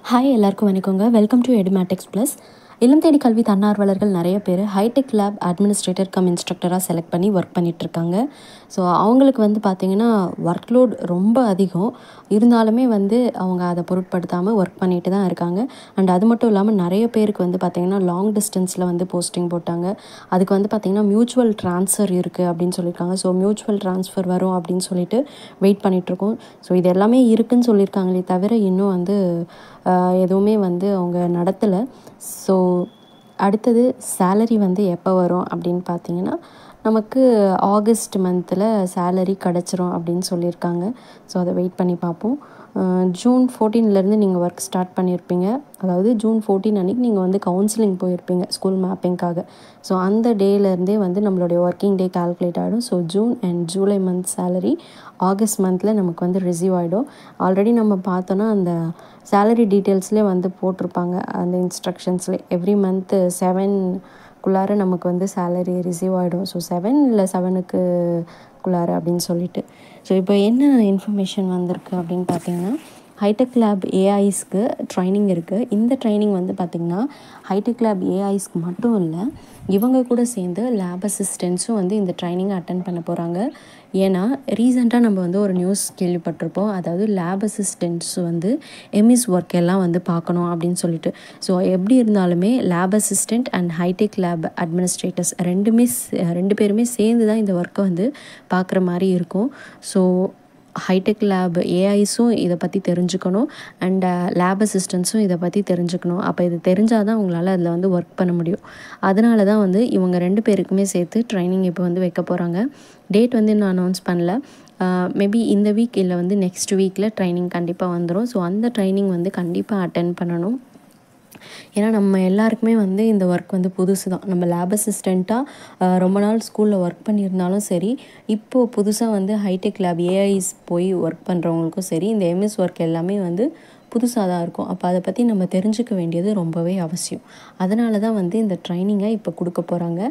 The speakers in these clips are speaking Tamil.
ஹாய் எல்லாருக்கும் வணக்கங்க. Welcome to Edumatics plus. Illam Thedi Kalvi தன்னார்வலர்கள் நிறைய பேர் ஹைடெக் லேப் அட்மினிஸ்ட்ரேட்டர் கம் இன்ஸ்ட்ரக்டராக செலக்ட் பண்ணி ஒர்க் பண்ணிகிட்ருக்காங்க. ஸோ அவங்களுக்கு பார்த்திங்கன்னா ஒர்க் லோட் ரொம்ப அதிகம் இருந்தாலுமே அவங்க அதை பொருட்படுத்தாமல் ஒர்க் பண்ணிட்டு தான் இருக்காங்க. அண்ட் அது மட்டும் இல்லாமல் நிறைய பேருக்கு பார்த்திங்கன்னா லாங் டிஸ்டன்ஸில் போஸ்டிங் போட்டாங்க. அதுக்கு பார்த்திங்கன்னா மியூச்சுவல் ட்ரான்ஸ்ஃபர் இருக்குது அப்படின்னு சொல்லியிருக்காங்க. ஸோ மியூச்சுவல் ட்ரான்ஸ்ஃபர் வரும் அப்படின்னு சொல்லிட்டு வெயிட் பண்ணிகிட்ருக்கோம். ஸோ இது எல்லாமே இருக்குதுன்னு சொல்லியிருக்காங்களே தவிர இன்னும் எதுவுமே அவங்க நடத்தலை. ஸோ அடுத்தது சேலரி எப்போ வரும் அப்படின்னு பார்த்தீங்கன்னா நமக்கு ஆகஸ்ட் மந்தில் சேலரி கிடச்சிரும் அப்படின்னு சொல்லியிருக்காங்க. ஸோ அதை வெயிட் பண்ணி பார்ப்போம். ஜூன் 14லேருந்து நீங்கள் ஒர்க் ஸ்டார்ட் பண்ணியிருப்பீங்க. அதாவது ஜூன் 14 அன்றைக்கி நீங்கள் கவுன்சிலிங் போயிருப்பீங்க ஸ்கூல் மேப்பிங்காக. ஸோ அந்த டேலேருந்தே நம்மளுடைய ஒர்க்கிங் டே கால்குலேட் ஆகிடும். So June and July month salary August மந்தில் நமக்கு ரிசீவ் ஆகிடும். ஆல்ரெடி நம்ம பார்த்தோன்னா அந்த சேலரி டீட்டெயில்ஸ்லேயே போட்டிருப்பாங்க அந்த இன்ஸ்ட்ரக்ஷன்ஸ்லேயே எவ்ரி மந்த்து 7க்குள்ளார நமக்கு சேலரி ரிசீவ் ஆகிடும். ஸோ 7 இல்லை 7க்குள்ளார அப்படின்னு சொல்லிட்டு. ஸோ இப்போ என்ன இன்ஃபர்மேஷன் வந்திருக்கு அப்படின்னு பார்த்தீங்கன்னா ஹைடெக் லேப் ஏஐஸ்க்கு ட்ரைனிங் இருக்குது. இந்த ட்ரைனிங் பார்த்திங்கன்னா ஹைடெக் லேப் ஏஐஸ்க்கு மட்டும் இல்லை, இவங்க கூட சேர்ந்து லேப் அசிஸ்டன்ட்ஸும் இந்த ட்ரைனிங்கை அட்டன் பண்ண போகிறாங்க. ஏன்னா ரீசெண்டாக நம்ம ஒரு நியூஸ் கேள்விப்பட்டிருப்போம். அதாவது லேப் அசிஸ்டன்ட்ஸ் எம்இஸ் ஒர்க் எல்லாம் பார்க்கணும் அப்படின்னு சொல்லிட்டு. ஸோ எப்படி இருந்தாலுமே lab assistant and high tech lab administrators ரெண்டு பேருமே சேர்ந்து தான் இந்த ஒர்க்கை பார்க்குற மாதிரி இருக்கும். ஸோ ஹைடெக் லேப் ஏஐஸும் இதை பற்றி தெரிஞ்சுக்கணும் அண்ட் லேப் அசிஸ்டன்ஸும் இதை பற்றி தெரிஞ்சுக்கணும். அப்போ இது தெரிஞ்சால் தான் உங்களால் அதில் ஒர்க் பண்ண முடியும். அதனால தான் இவங்க 2 பேருக்குமே சேர்த்து ட்ரைனிங் இப்போ வைக்க போகிறாங்க. டேட் இன்னும் அனௌன்ஸ் பண்ணல. மேபி இந்த வீக் இல்லை நெக்ஸ்ட் வீக்கில் ட்ரைனிங் கண்டிப்பாக வந்துடும். ஸோ அந்த ட்ரைனிங் கண்டிப்பாக அட்டென்ட் பண்ணணும். ஏன்னா நம்ம எல்லாருக்குமே இந்த ஒர்க் புதுசு தான். நம்ம லேப் அசிஸ்டண்ட்டாக ரொம்ப நாள் ஸ்கூலில் ஒர்க் பண்ணியிருந்தாலும் சரி, இப்போது புதுசாக ஹைடெக் லேப் ஏஐஸ் போய் ஒர்க் பண்ணுறவங்களுக்கும் சரி, இந்த எம்எஸ் ஒர்க் எல்லாமே புதுசாக தான் இருக்கும். அப்போ அதை பற்றி நம்ம தெரிஞ்சுக்க வேண்டியது ரொம்பவே அவசியம். அதனால தான் இந்த ட்ரைனிங்கை இப்போ கொடுக்க போகிறாங்க.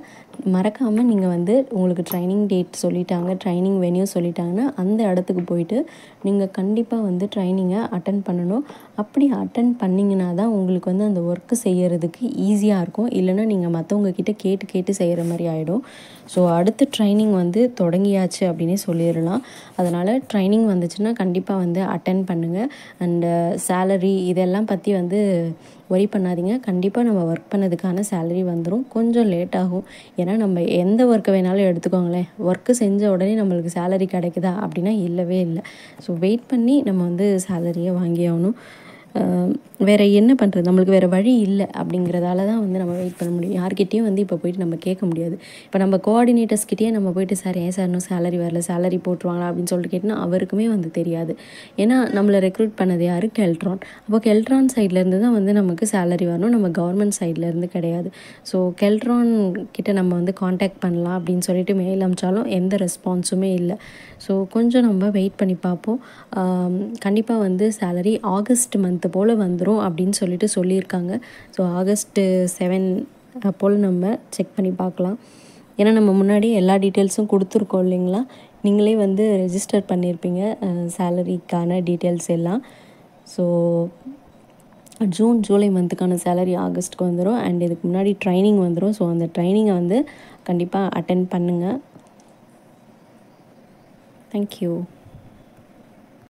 மறக்காமல் நீங்கள் உங்களுக்கு ட்ரைனிங் டேட் சொல்லிட்டாங்க, ட்ரைனிங் வென்யூ சொல்லிட்டாங்கன்னா அந்த இடத்துக்கு போயிட்டு நீங்கள் கண்டிப்பாக ட்ரைனிங்கை அட்டன் பண்ணணும். அப்படி அட்டன் பண்ணிங்கன்னா தான் உங்களுக்கு அந்த ஒர்க்கு செய்கிறதுக்கு ஈஸியாக இருக்கும். இல்லைன்னா நீங்கள் மற்றவங்கக்கிட்ட கேட்டு செய்கிற மாதிரி ஆகிடும். ஸோ அடுத்த ட்ரைனிங் தொடங்கியாச்சு அப்படின்னே சொல்லிடலாம். அதனால் ட்ரைனிங் வந்துச்சுன்னா கண்டிப்பாக அட்டன் பண்ணுங்கள். அண்டு சேலரி இதெல்லாம் பற்றி ஒரி பண்ணாதீங்க. கண்டிப்பாக நம்ம ஒர்க் பண்ணதுக்கான சேலரி வந்துடும். கொஞ்சம் லேட் ஆகும். ஏன்னா நம்ம எந்த ஒர்க்கை வேணாலும் எடுத்துக்கோங்களேன், ஒர்க்கு செஞ்ச உடனே நம்மளுக்கு சேலரி கிடைக்குதா அப்படின்னா இல்லவே இல்லை. ஸோ வெயிட் பண்ணி நம்ம சேலரியை வாங்கி ஆகணும். வேறு என்ன பண்ணுறது, நம்மளுக்கு வேறு வழி இல்லை. அப்படிங்கிறதால தான் நம்ம வெயிட் பண்ண முடியும். யார்கிட்டையும் இப்போ போய்ட்டு நம்ம கேட்க முடியாது. இப்போ நம்ம கோஆர்டினேட்டர்ஸ்கிட்டே நம்ம போய்ட்டு சார் ஏன் சார் இன்னும் சேலரி வரல, சேலரி போட்டுருவாங்களா அப்படின்னு சொல்லிட்டு கேட்டால் அவருக்குமே தெரியாது. ஏன்னா நம்மளை ரெக்ரூட் பண்ணது யார்? கெல்ட்ரான். அப்போ கெல்ட்ரான் சைட்லேருந்து தான் நமக்கு சேலரி வரணும். நம்ம கவர்மெண்ட் சைட்லேருந்து கிடையாது. ஸோ கெல்ட்ரான் கிட்ட நம்ம காண்டாக்ட் பண்ணலாம் அப்படின்னு சொல்லிட்டு மெயில் அனுப்பிச்சாலும் எந்த ரெஸ்பான்ஸுமே இல்லை. ஸோ கொஞ்சம் நம்ம வெயிட் பண்ணி பார்ப்போம். கண்டிப்பாக சேலரி ஆகஸ்ட் மந்த்து போல் வந்துடும் அப்படின்னு சொல்லிட்டு சொல்லியிருக்காங்க. ஸோ ஆகஸ்ட்டு 7 போல் நம்ம செக் பண்ணி பார்க்கலாம். ஏன்னா நம்ம முன்னாடி எல்லா டீட்டெயில்ஸும் கொடுத்துருக்கோம் இல்லைங்களா? நீங்களே ரெஜிஸ்டர் பண்ணியிருப்பீங்க சேலரிக்கான டீட்டெயில்ஸ் எல்லாம். ஸோ ஜூன் ஜூலை மந்த்துக்கான சேலரி ஆகஸ்ட்டுக்கு வந்துடும். அண்ட் இதுக்கு முன்னாடி ட்ரைனிங் வந்துடும். ஸோ அந்த ட்ரைனிங்கை கண்டிப்பாக அட்டென்ட் பண்ணுங்கள். தேங்க்யூ.